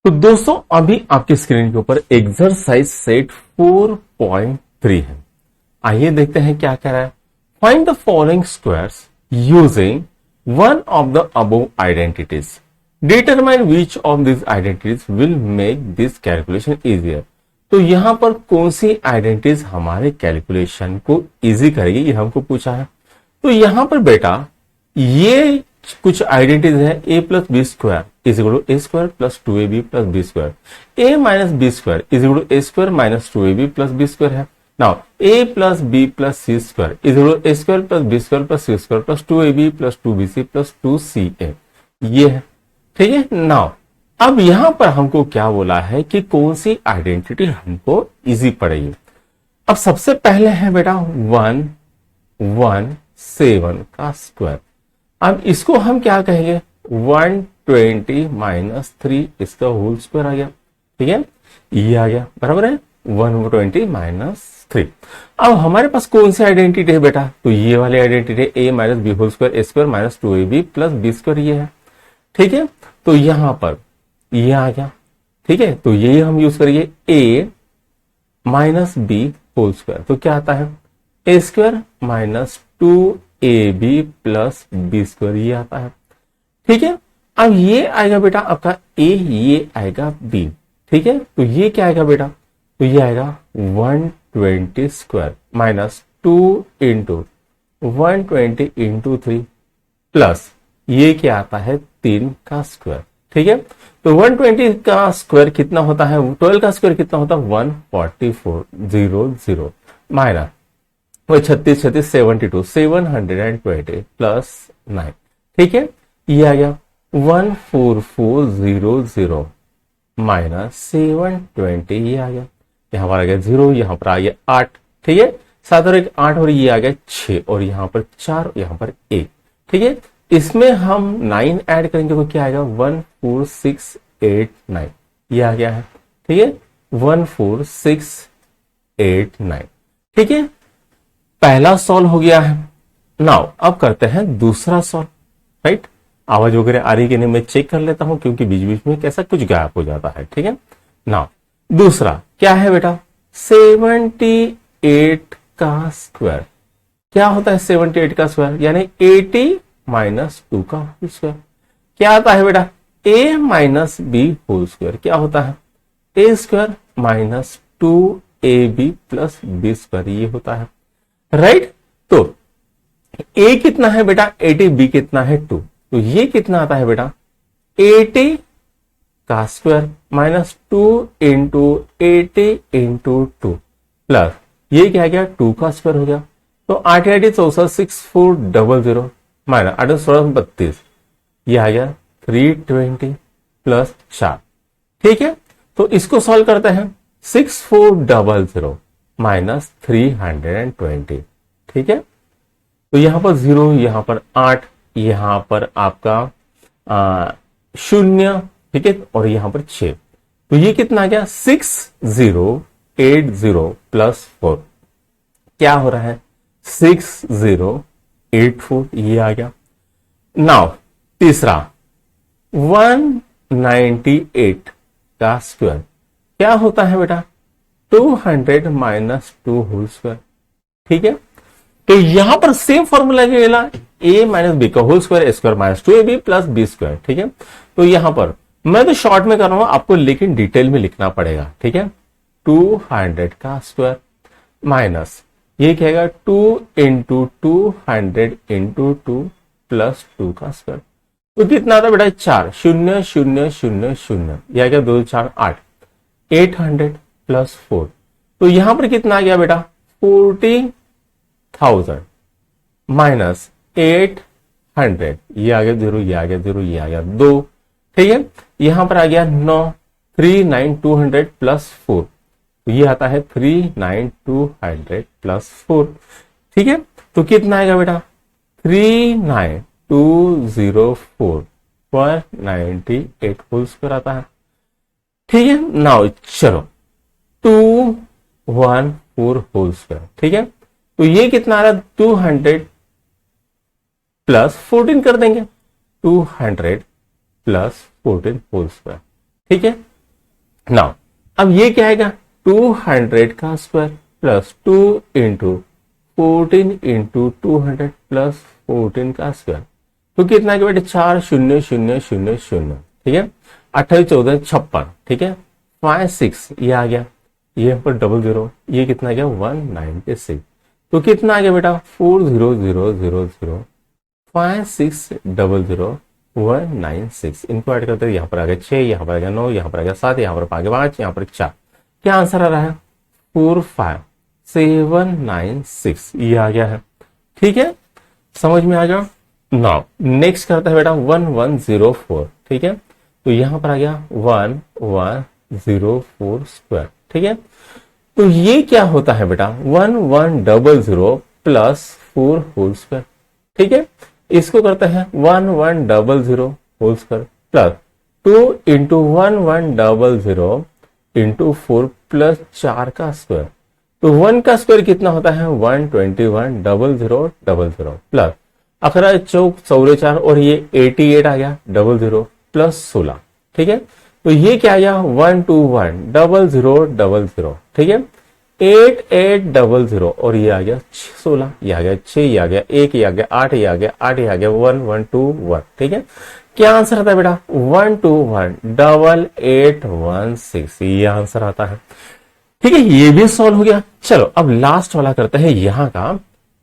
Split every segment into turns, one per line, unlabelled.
तो दोस्तों अभी आपकी स्क्रीन के ऊपर एक्सरसाइज सेट 4.3 है। आइए देखते हैं क्या कह रहा है। Find the following squares using one of the above identities, determine which of this identities will make this calculation easier. तो यहां पर कौन सी आइडेंटिटीज हमारे कैलकुलेशन को इजी करेगी, ये हमको पूछा है। तो यहां पर बेटा ये कुछ आइडेंटिटीज है। A plus B square is equal to a square plus 2ab plus B square, a minus b square is equal to a square minus 2ab plus B square है। Now a plus B plus C square is equal to a square plus B square plus C square plus 2ab plus 2bc plus 2ca, ये है। ठीक है। Now अब यहां पर हमको क्या बोला है कि कौन सी आइडेंटिटी हमको इजी पड़ेगी। अब सबसे पहले है बेटा 117 का स्क्वायर। अब इसको हम क्या कहेंगे, 120 माइनस 3 इसका होल स्क्वायर आ गया। ठीक है, ये आ गया, बराबर है 120 माइनस 3। अब हमारे पास कौन सी आइडेंटिटी है बेटा, तो ये वाली आइडेंटिटी है a minus B whole square a square minus 2ab plus B square, ये है। ठीक है, तो यहां पर ये आ गया। ठीक है, तो यही हम यूज करेंगे a minus B whole square, तो क्या आता है a square minus 2ab plus B square, ये आता है। ठीक है, अब ये आएगा बेटा आपका ए, ये आएगा बी। ठीक है, तो ये क्या आएगा बेटा, तो ये आएगा 120 square minus 2 into 120 into 3 plus ये क्या आता है 3 का स्क्वायर। ठीक है, तो 120 का स्क्वायर कितना होता है, 12 का स्क्वायर कितना होता है 144 माइनस वो 36 72 720 प्लस 9। ठीक है, ये आ गया 14400 माइनस 720, ये आ गया। यहां पर आ गया 0, यहां पर आ गया 8। ठीक है, 7 और 1 8 और ये आ गया 6 और यहां पर 4, यहां पर 1। ठीक है, इसमें हम 9 ऐड करेंगे तो क्या आएगा 14689, ये आ गया है। ठीक है, 14689। ठीक है, पहला सॉल्व हो गया है। नाउ अब करते हैं दूसरा सॉल्व। राइट, आवाज वगैरह आ रही कि नहीं मैं चेक कर लेता हूं, क्योंकि बीच बीच में कैसा कुछ गैप हो जाता है। ठीक है, नाउ दूसरा क्या है बेटा 78 का स्क्वायर। क्या होता है 78 का स्क्वायर, यानी 80 माइनस 2 का होल स्क्वायर। क्या आता है बेटा a minus B whole square, क्या होता है a square minus 2ab plus B square, ये होता है। राइट, तो a कितना है बेटा 80, b कितना है 2, तो ये कितना आता है बेटा 80 का square minus 2 into 80 into 2 plus ये क्या गया 2 का स्क्वायर हो गया। तो 8 8 64 6400 माइनस 8 16 32, ये आ गया 320 प्लस 4। ठीक है, तो इसको सॉल्व करते हैं 6400 माइनस 320। ठीक है, तो यहां पर 0, यहां पर 8, यहां पर आपका 0, ठीक है, और यहां पर 6, तो ये कितना आ गया 6080 प्लस 4, क्या हो रहा है 6084, ये आ गया। नाउ तीसरा 198 का स्क्वायर, क्या होता है बेटा 200 माइनस 2 होल स्क्वायर। ठीक है, तो यहां पर सेम फॉर्मूला लगेगा a माइनस बी का whole square a square minus 2ab plus B square. ठीक है, तो यहां पर मैं तो शॉर्ट में कर रहा हूं, आपको लेकिन डिटेल में लिखना पड़ेगा। ठीक है, 200 का स्क्वायर माइनस ये कहेगा 2 इंटू 200 इंटू 2 प्लस 2 का स्क्वायर, तो कितना आता है बेटा 4 0 0 0 0, यह गया 2 4 8 800 प्लस 4, तो यहां पर कितना आ गया बेटा 40,000 माइनस 800, ये आ गया 0, ये आ गया 0, ये आ गया 2। ठीक है, यहां पर आ गया 9 39200 प्लस 4, तो ये आता है 39200 प्लस 4। ठीक है, तो कितना आएगा बेटा 39204 पर 98 होल स्क्वायर आता है। ठीक है, नाउ चलो 214 होल स्क्वायर। ठीक है, तो ये कितना आ रहा है 200 प्लस 14 कर देंगे, 200 प्लस 14 होल स्क्वायर। ठीक है, नाउ अब ये क्या आएगा 200 का square plus 2 into 14 into 200 plus 14 का स्क्वायर, तो कितना के बेटे 4 0 0 0 0, ठीक है 28 14 56, ठीक है 5 6 ये आ गया, ये यहाँ पर 00, ये कितना आ गया 196, तो कितना आ गया बेटा 4 0 0 0 0 5 6 0 0 196, इनको ऐड करते हैं, यहाँ पर आ गया 6, यहाँ पर आ गया 9, यहाँ पर आ गया 7, यहाँ पर आ गया 5, यहाँ पर 4, क्या आंसर आ रहा है 45796, ये आ गया है, ठीक है समझ में आ गया। नाउ नेक्स्ट करता है बेटा 1104, ठीक है तो यहां पर आ गया 1104 स्क्वायर, ठीक है तो ये क्या होता है बेटा 1100 प्लस 4 होल स्क्वायर, ठीक है इसको करते हैं 1100 whole square plus 2 into 1100 into 4 plus 4 का स्क्वायर, तो 1 का स्क्वायर कितना होता है 121 प्लस 11 चौक 4 और ये 88 आ गया 00 प्लस 16, ठीक है तो ये क्या आ गया 121 ठीक है 8800 और ये आ गया 16, ये आ गया 6, ये आ गया 1, ये आ गया 8, ये आ गया 8, ये आ गया 1121, ठीक है क्या आंसर आता है बेटा 1218816, ये आंसर आता है, ठीक है ये भी सॉल्व हो गया। चलो अब लास्ट वाला करते हैं यहां का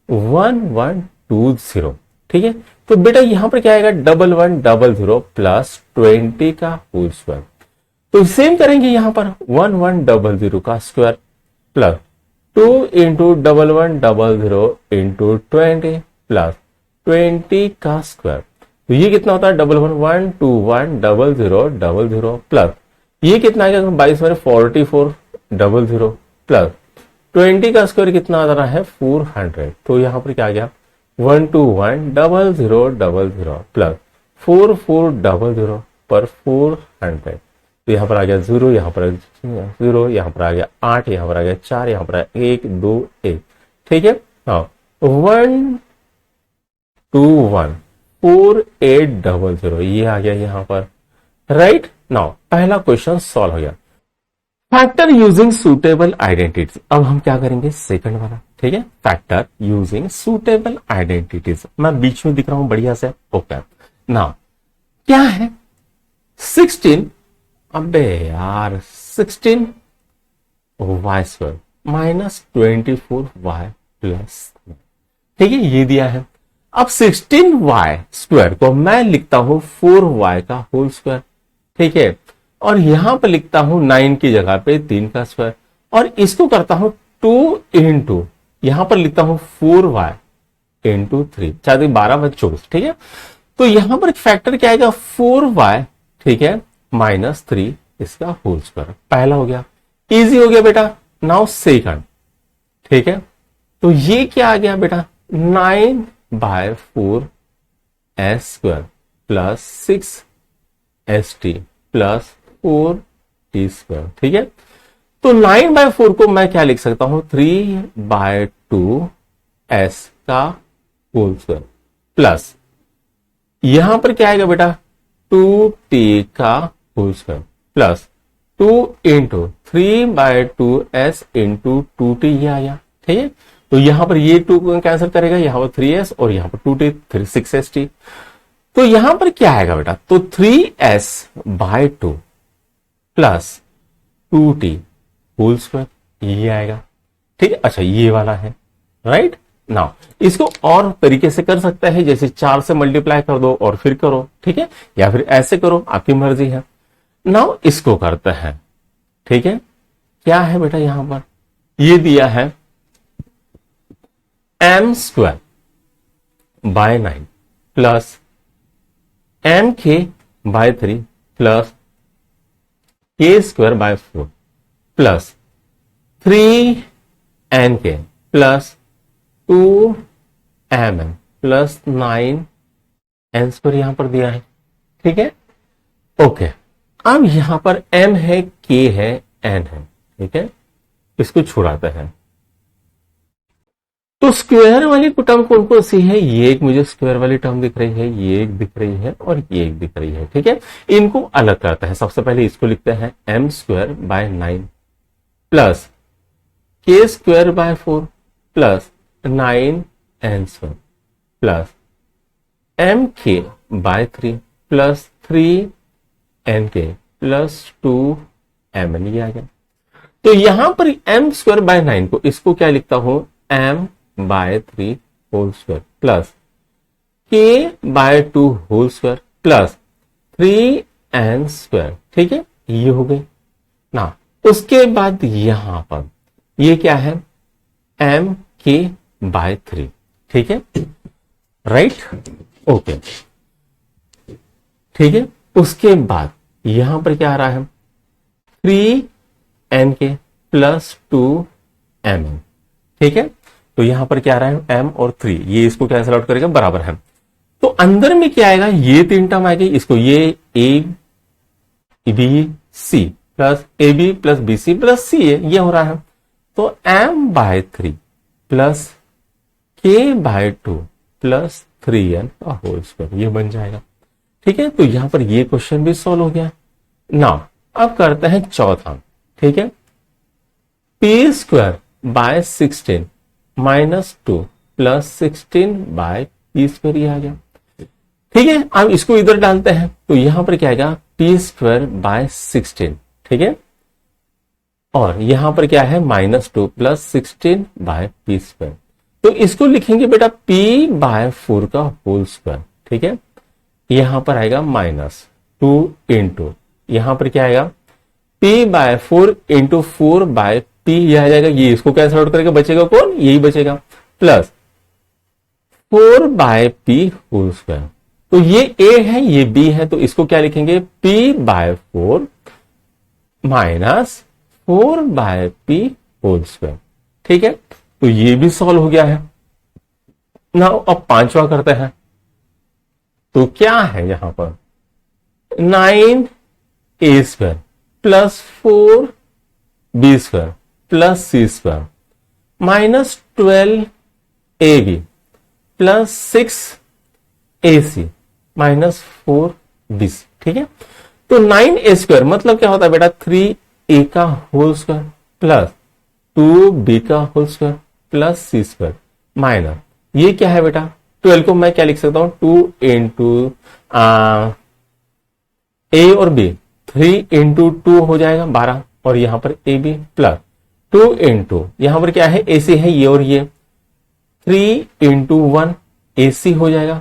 1120, ठीक है तो बेटा यहां पर क्या आएगा 1100 प्लस 20 का होल स्क्वायर, तो सेम करेंगे यहां पर 1100 का square plus 2 into 1100 into 20 plus 20 का स्क्वायर, तो ये कितना होता है 112100 प्लस ये कितना आएगा 22 में 4400 प्लस 20 का स्क्वायर कितना आ रहा है 400, तो यहां पर क्या आ गया 1210000 प्लस 4400 पर 400, तो यहां पर आ गया 0, यहां पर 0, यहां पर आ गया 8, यहां पर आ गया 4, यहां पर आ गया 1 2 1, ठीक है हाँ 1214800 ये आ गया यहां पर, राइट नाउ पहला क्वेश्चन सॉल्व हो गया। फैक्टर यूजिंग सुटेबल आइडेंटिटीज, अब हम क्या करेंगे सेकंड वाला, ठीक है फैक्टर यूजिंग सुटेबल आइडेंटिटीज, मैं बीच में दिख रहा हूं बढ़िया से, ओके नाउ क्या है 16, अबे यार 16 Y square minus 24y plus, ठीक है ये दिया है। अब 16y स्क्वायर को मैं लिखता हूं 4y का होल स्क्वायर, ठीक है और यहां पर लिखता हूं 9 की जगह पे 3 का स्क्वायर, और इसको करता हूं 2 इंटू यहां पर लिखता हूं 4y इंटू 3, चाहे 12 24, ठीक है तो यहां पर फैक्टर क्या आएगा 4y, ठीक है माइनस 3 इसका होल स्क्वायर, पहला हो गया इजी हो गया बेटा। नाउ सेकंड, ठीक है तो ये क्या आ गया बेटा 9/4 s square plus 6st plus 4t square, ठीक है तो 9/4 को मैं क्या लिख सकता हूं 3/2 s का होल स्क्वायर प्लस यहां पर क्या आएगा बेटा 2t का whole square plus 2 into 3/2 s into 2t ये आया, ठीक है तो यहां पर ये 2 को कैंसिल करेगा, यहां पर 3s और यहां पर 2t 6st, तो यहां पर क्या आएगा बेटा तो 3s/2 plus 2t whole square ये आएगा, ठीक है अच्छा ये वाला है राइट। नाउ इसको और तरीके से कर सकता है, जैसे 4 से मल्टीप्लाई कर दो और फिर करो, ठीक है या फिर ऐसे करो आपकी मर्जी है। नाउ इसको करते हैं, ठीक है क्या है बेटा यहां पर ये दिया है m square by 9 plus mk/3 plus k square by 4 plus 3nk plus 2mn plus 9n square यहां पर दिया है, ठीक है ओके। अब यहां पर m है k है n है, ठीक है इसको छुड़ाते हैं, तो स्क्वायर वाली टर्म कौन कौन सी है, ये एक मुझे स्क्वायर वाली टर्म दिख रही है, ये एक दिख रही है और ये एक दिख रही है। ठीक है, इनको अलग करता है। सबसे पहले इसको लिखते हैं m square by 9 plus k square by 4 plus 9n square plus mk by 3 plus 3nk plus 2mn, ये आ गया। तो यहां पर m स्क्वायर बाय 9 को इसको क्या लिखता हूं, m by 3 whole square plus k by 2 whole square plus 3n square. ठीक है, ये हो गई ना। उसके बाद यहां पर ये क्या है, m k बाय 3। ठीक है, राइट, ओके। ठीक है, उसके बाद यहां पर क्या आ रहा है, 3nk प्लस 2mn। ठीक है, तो यहां पर क्या आ रहा है, m और 3, ये इसको कैंसिल आउट करेगा, बराबर है। तो अंदर में क्या आएगा, ये 3 टर्म आएगी, इसको ये a b c plus a B plus b c plus c है, ये हो रहा है। तो m by 3 plus k by 2 plus 3n का होल स्क्वायर, ये बन जाएगा। ठीक है, तो यहां पर ये क्वेश्चन भी सॉल्व हो गया। नाउ अब करते हैं चौथा। ठीक है, p square by 16 minus 2 plus 16 by P square, ये आ गया। ठीक है, अब इसको इधर डालते हैं, तो यहां पर क्या आएगा, पी स्क्वायर बाय 16। ठीक है, और यहां पर क्या है, minus 2 plus 16 by P square. तो इसको लिखेंगे बेटा p बाय 4 का होल स्क्वायर। ठीक है, यहां पर आएगा माइनस 2 इंटू, यहां पर क्या आएगा, p by 4 into 4 by p, यह आ जाएगा, ये इसको कैंसिल आउट करेगा, बचेगा कौन, यही बचेगा, plus 4 by p whole square. तो ये a है, ये b है, तो इसको क्या लिखेंगे, p by 4 minus 4 by p whole square. ठीक है, तो ये भी सॉल्व हो गया है ना। अब पांचवा करते हैं, तो क्या है यहां पर, 9a square plus 4b square plus सी square minus 12ab plus 6ac minus 4bc। ठीक है, तो 9a स्क्वायर मतलब क्या होता है बेटा, 3a का होल स्क्वायर प्लस 2b का होल स्क्वायर प्लस सी स्क्वायर माइनस, ये क्या है बेटा, 12 को मैं क्या लिख सकता हूं, 2 इंटू ए और बी, 3 इंटू 2 हो जाएगा 12, और यहां पर ए बी प्लस 2 इंटू, यहां पर क्या है, ए सी है, ये और ये 3 इंटू 1 ए सी हो जाएगा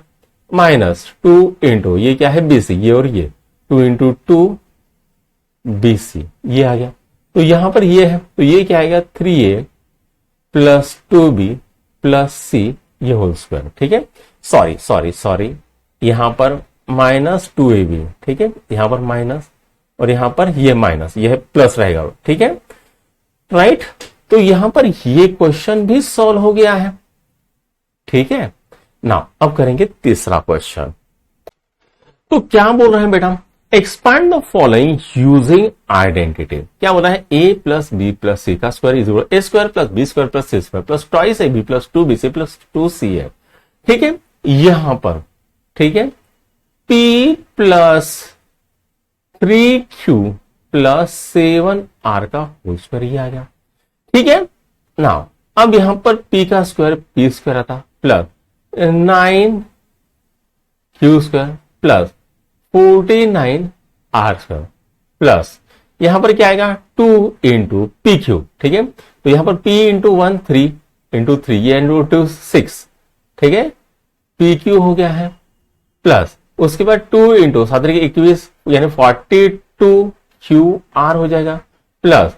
माइनस 2 इंटू, ये क्या है, बी सी, ये और ये 2 इंटू 2 बी सी, ये आ गया। तो यहां पर ये है, तो ये क्या आएगा, 3a प्लस 2b प्लस सी, ये होल स्क्वायर। ठीक है, सॉरी, यहां पर माइनस 2ab। ठीक है, यहां पर माइनस और यहां पर ये माइनस, यह प्लस रहेगा। ठीक है, राइट, तो यहां पर ये क्वेश्चन भी सॉल्व हो गया है। ठीक है, नाउ अब करेंगे तीसरा क्वेश्चन। तो क्या बोल रहे हैं बेटा, expand the following using identity. क्या बोला है, a plus B plus C का square is equal A square plus B square plus C square plus twice A B plus 2bc plus 2c है। ठीक है, यहां पर ठीक है, p plus 3q plus 7r का होल स्क्वायर, ये आ गया। ठीक है, नाउ अब यहां पर p का स्क्वायर p स्क्वायर आता plus 9q square plus 49r square plus यहां पर क्या आएगा, 2 इंटू पी क्यू। ठीक है, तो यहां पर p इंटू 1 3 इंटू 3, ये इंटू 2 6। ठीक है, पी क्यू हो गया है प्लस उसके बाद 2 इंटू 7 21 यानी 42 क्यू आर हो जाएगा प्लस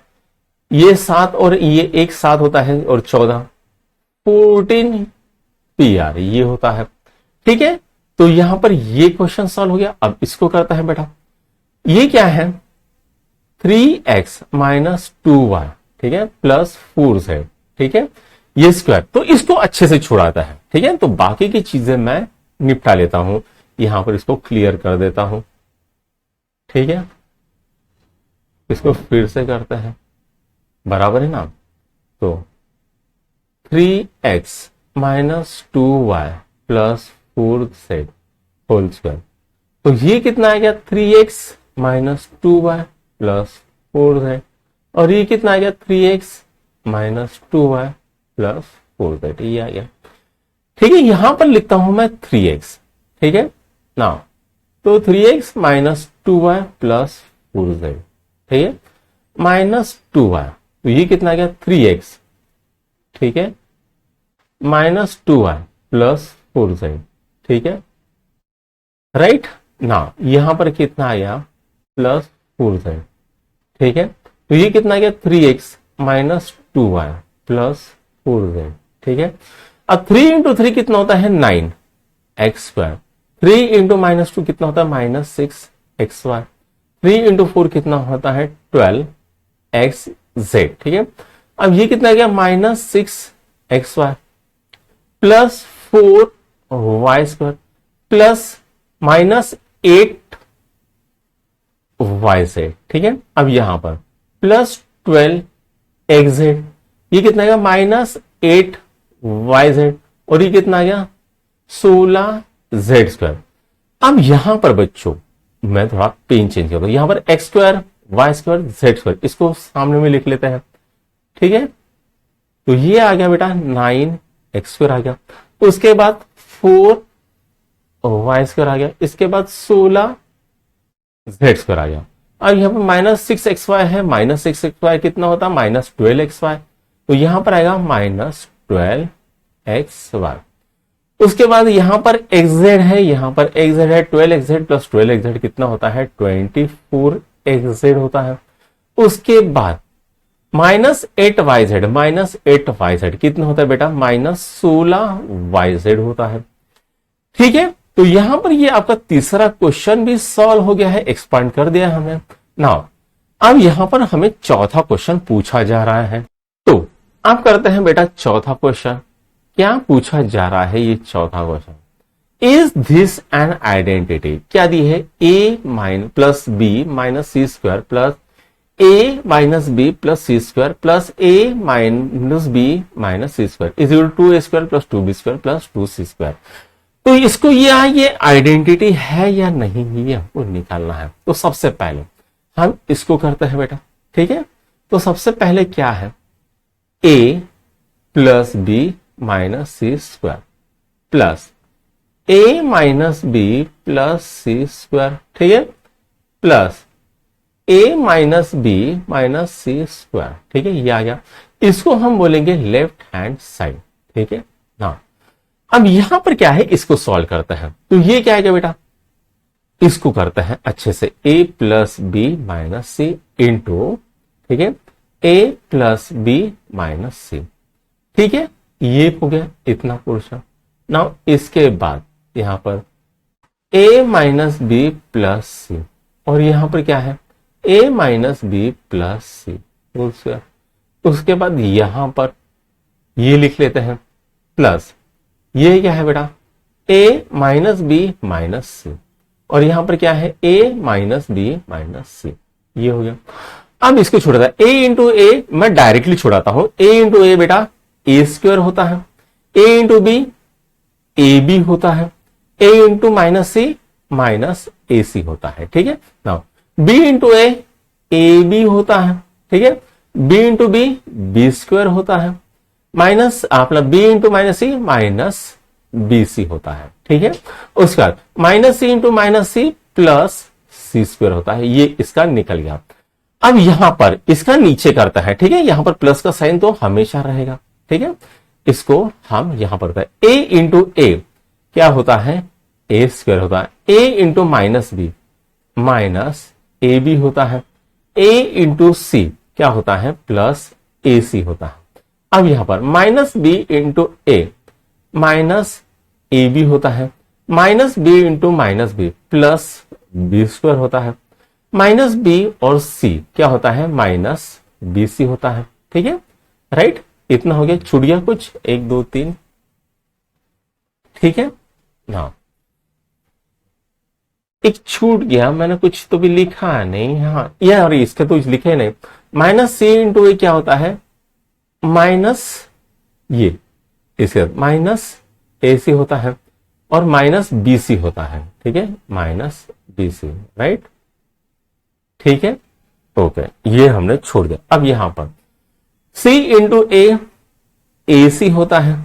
ये 7 और ये एक 7 होता है और 14 14 पी आर ये होता है। ठीक है, तो यहां पर ये क्वेश्चन सॉल्व हो गया। अब इसको करता है बेटा, ये क्या है, 3x माइनस 2y। ठीक है, प्लस 4z। ठीक है, ये स्क्वायर, तो इसको अच्छे से छुड़ाता है। ठीक है, तो बाकी की चीजें मैं निपटा लेता हूं, यहां पर इसको क्लियर कर देता हूं। ठीक है, इसको फिर से करते हैं, बराबर है ना। तो 3x minus 2y plus 4z whole square. तो ये कितना आ गया 3x minus 2y plus 4z, और ये कितना आ गया 3x minus 2y plus 4z, ये आ गया। ठीक है, यहां पर लिखता हूं मैं 3x, ठीक है ना। तो 3x minus 2y plus 4z, ठीक है, माइनस 2y, तो ये कितना आ गया 3x, ठीक है, माइनस 2y प्लस 4z, ठीक है, राइट ना। यहां पर कितना आया प्लस 4z, ठीक है, तो ये कितना आ गया 3x minus 2y plus 4z, ठीक है। अब 3 इंटू 3 कितना होता है 9 एक्स स्क्वायर, 3 इंटू माइनस 2 कितना होता है माइनस 6 एक्स वाई, 3 इंटू 4 कितना होता है 12 एक्स जेड, ठीक है। अब ये कितना गया minus 6 X Y plus 4 Y square plus minus 8 Y Z, ठीक है। अब यहां पर प्लस 12 एक्स जेड, ये कितना गया माइनस 8 वाई जेड, और ये कितना आ गया 16 जेड स्क्वायर। अब यहां पर बच्चों मैं थोड़ा पेन चेंज करता हूं, यहां पर X square Y square Z square, इसको सामने में लिख लेते हैं, ठीक है। तो ये आ गया बेटा 9 एक्स स्क्वायर आ गया, उसके बाद 4 वाई स्क्वायर आ गया, इसके बाद 16 जेड स्क्वायर आ गया। अब यहां पर माइनस 6 एक्स वाई है, माइनस 6 एक्स वाई कितना होता है माइनस 12 एक्स वाई, तो यहां पर आएगा माइनस 12 एक्स वाई। उसके बाद यहां पर एक्स है, यहां पर एक्स है 12 एक्स प्लस 12 एक्स कितना होता है 24 एक्स होता है। उसके बाद minus 8 Y z, minus 8 Y z कितना होता है बेटा माइनस 16 वाई जेड होता है, ठीक है। तो यहां पर ये आपका तीसरा क्वेश्चन भी सॉल्व हो गया है, एक्सपांड कर दिया हमने। नाउ अब यहां पर हमें चौथा क्वेश्चन पूछा जा रहा है, तो आप करते हैं बेटा चौथा क्वेश्चन। क्या पूछा जा रहा है ये चौथा question, is this an identity, क्या दी है a minus plus b minus c square plus a minus b plus C square plus a minus b minus c square is equal to a square plus 2b square plus 2c square. तो इसको ये identity है या नहीं ये हमको निकालना है। तो सबसे पहले हम इसको करते हैं बेटा, ठीक है। तो सबसे पहले क्या है a plus b minus c square plus a minus b plus C square, ठीक है, plus a minus b minus c square, ठीक है, ये आ गया। इसको हम बोलेंगे लेफ्ट हैंड साइड, ठीक है ना। अब यहां पर क्या है इसको सॉल्व करते हैं, तो ये क्या है बेटा इसको करते हैं अच्छे से a plus b minus c into, ठीक है, a plus b minus c, ठीक है, ये हो गया इतना पोर्शन। नाउ इसके बाद यहां पर a minus b plus c, और यहां पर क्या है a minus b plus c whole square. उसके बाद यहां पर ये लिख लेते हैं प्लस ये क्या है बेटा a माइनस बी माइनस सी, और यहां पर क्या है a माइनस बी माइनस सी, ये हो गया। अब इसको छोड़ा था a इंटू ए, मैं डायरेक्टली छोड़ाता हूं, a इंटू ए बेटा ए स्क्वायर होता है, a into b a b होता है, a into minus c minus a c होता है, ठीक है ना। b इंटू ए बी होता है, ठीक है, b इंटू बी स्क्वायर होता है, माइनस अपना b into minus c minus b c होता है, ठीक है। उसके बाद माइनस सी इंटू माइनस सी प्लस सी स्क्वायर होता है, ये इसका निकल गया। अब यहां पर इसका नीचे करता है, ठीक है, यहां पर प्लस का साइन तो हमेशा रहेगा, ठीक है। इसको हम यहां पर a इंटू ए क्या होता है ए स्क्वायर होता है, a into minus b minus a b होता है, a इंटू सी क्या होता है प्लस ए सी होता है। अब यहां पर minus b into a minus a b होता है, minus b into minus b plus B square होता है, माइनस बी और सी क्या होता है माइनस बी सी होता है, ठीक है, राइट। इतना हो गया, छूट गया कुछ 1 2 3, ठीक है ना। एक छूट गया, मैंने कुछ तो भी लिखा नहीं, हाँ यार इसके तो लिखे नहीं। माइनस सी इंटू ए क्या होता है माइनस ये इसके माइनस ए सी होता है और माइनस बी सी होता है, ठीक है, माइनस बी सी, राइट, ठीक है, ओके, ये हमने छोड़ दिया। अब यहां पर सी इंटू ए सी होता है,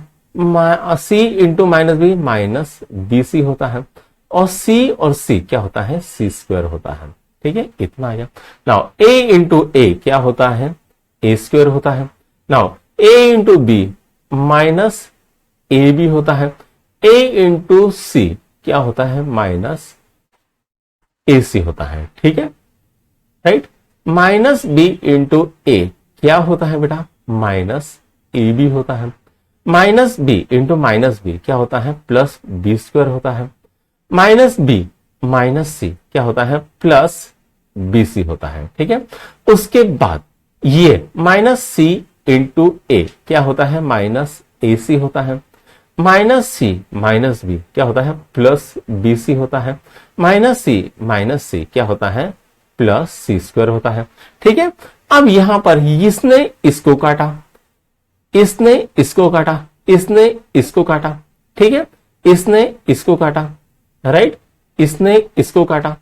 c into minus b minus b c होता है, और सी और सी क्या होता है, सी स्क्वायर होता है, ठीक है, इतना आ गया। नाउ ए इंटू ए क्या होता है, ए स्क्वायर होता है। Now a into b minus a b होता है, ए इंटू सी क्या होता है, माइनस ए सी होता है, ठीक है, right. Minus b into a क्या होता है बेटा, माइनस ए बी होता है। Minus b into minus b क्या होता है, प्लस बी स्क्वायर होता है। माइनस बी माइनस सी क्या होता है, प्लस बी सी होता है, ठीक है। उसके बाद ये माइनस सी इंटू ए क्या होता है, माइनस ए सी होता है। माइनस सी माइनस बी क्या होता है, प्लस बी सी होता है। माइनस सी क्या होता है, प्लस सी स्क्वायर होता है, ठीक है। अब यहां पर इसने इसको काटा, इसने इसको काटा, इसने इसको काटा, ठीक है, इसने इसको काटा, राइट, इसने इसको काटा।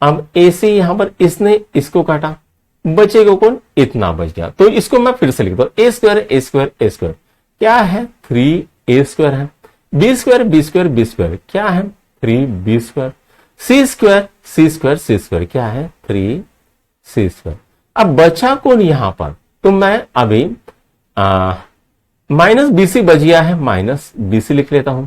अब ए सी यहां पर इसने इसको काटा, बचेगा कौन, इतना बच गया। तो इसको मैं फिर से लिख दो, a square a square a square क्या है, 3 स्क्वायर है। B square b square b square क्या है, 3b square. C square c square c square क्या है, 3c स्क्वायर। अब बचा कौन यहां पर, तो मैं अभी माइनस बी सी बच गया है, माइनस बी सी लिख लेता हूं।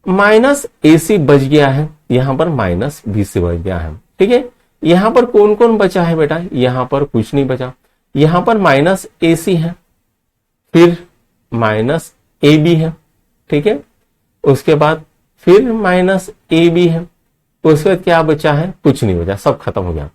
माइनस ए सी बच गया है, यहां पर माइनस बी सी बच गया है, ठीक है। यहां पर कौन कौन बचा है बेटा, यहां पर कुछ नहीं बचा। यहां पर माइनस ए सी है, फिर माइनस ए बी है, ठीक है, उसके बाद फिर माइनस ए बी है, उसके बाद क्या बचा है, कुछ नहीं बचा, सब खत्म हो गया।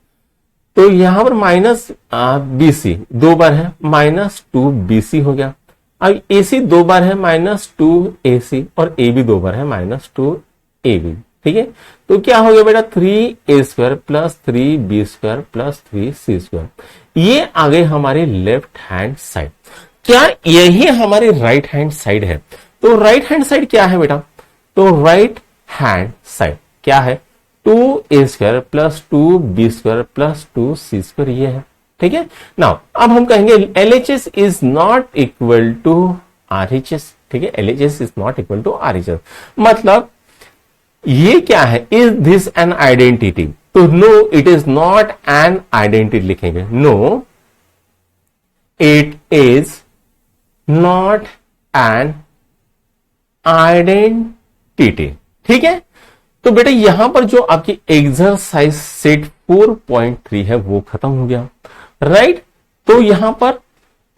तो यहां पर माइनस बी सी 2 बार है, माइनस 2bc हो गया। अब ए सी 2 बार है, माइनस 2ac, और ए बी 2 बार है, माइनस 2ab, ठीक है। तो क्या हो गया बेटा, 3a square plus 3b square plus 3c square. ये आ गए हमारे लेफ्ट हैंड साइड। क्या यही हमारी राइट हैंड साइड है? तो राइट हैंड साइड क्या है बेटा, तो राइट हैंड साइड क्या है, 2a square plus 2b square plus 2c square, ये है, ठीक है। नाउ अब हम कहेंगे LHS is not equal to RHS, ठीक है, LHS is not equal to RHS, मतलब ये क्या है, इज दिस एन आइडेंटिटी, तो no it is not an identity लिखेंगे, no it is not an identity, ठीक है। तो बेटा यहां पर जो आपकी एक्सरसाइज सेट 4.3 है वो खत्म हो गया, राइट। तो यहां पर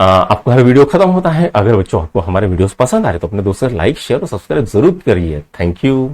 आपका हर वीडियो खत्म होता है। अगर बच्चों आपको हमारे वीडियोस पसंद आ रहे तो अपने दोस्तों लाइक शेयर और सब्सक्राइब जरूर करिए। Thank you.